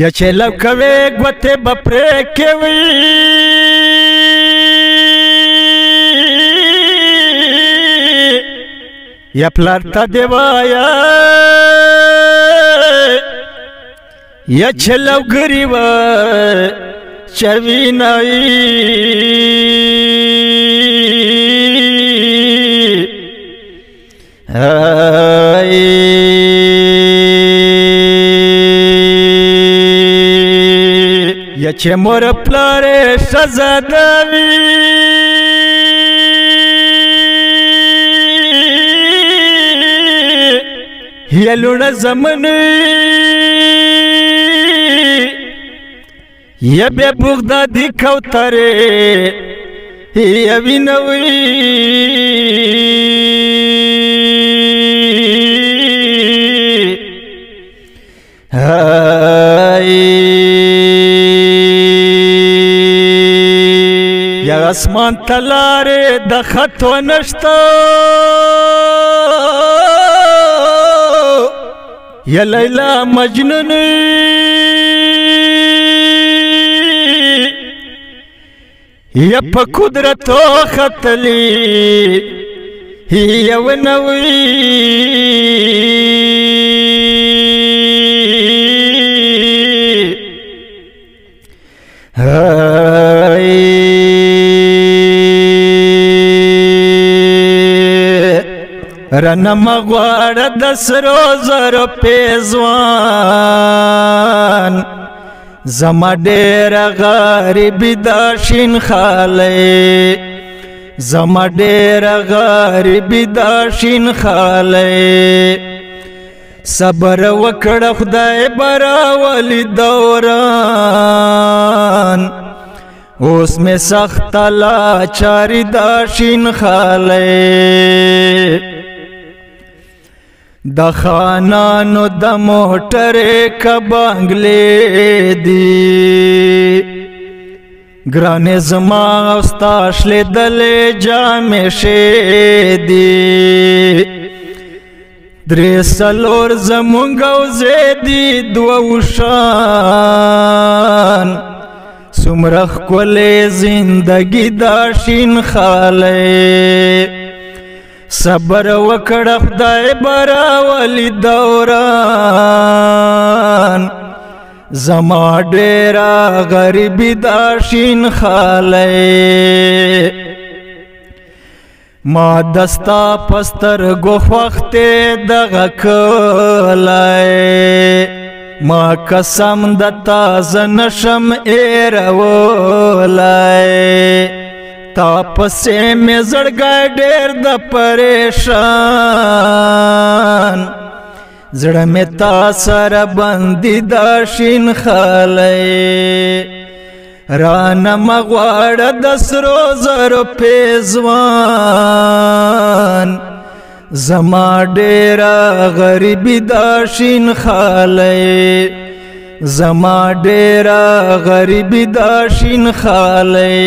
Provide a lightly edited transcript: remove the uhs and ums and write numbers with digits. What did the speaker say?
یا چې لو کوي ګوتې به پرې کوي یا پلار ته دې وایه یا چې لوګري وه چروینایي یا چې مور پلارې ښځه وي یا لوڼه زمن یا بیا بغدادي کوترې یا وینه وي یا اسمان ته لارې د خطو نشته یا لیلا مجنون یا په قدرتو ختلی یا ونه وي رانه مه غواړه د سرو زرو پیزوان زما ډېره غریبي دا شین خالی زما ډېره غریبي دا شین خالی صبر وکړه خدای به راولي دوران اوس مې سخته لاچاري دا شین خالی د خانانو د موټرې که بنګلې دي ګرانې زما او ستا شلېدلې جامې ښې دي درې څلور زمونږ وزې دي دوه اوښان څومره ښکلې زندګي دا شین خالی صبر وکړه خدای به راولي دوران زما ډېره غریبي دا شین خالی ما د ستا په سترګو خوښتې دغه کلی ما قسم د تا زه نشم ایرولی تا پسې مې زړګی ډېر د پریشان زړه مې تا سره بندي دا شین خالی رانه مه غواړه د سرو زرو پیزوان زما ډېره غریبي دا شین خالی زما ډېره غریبي دا شین خالی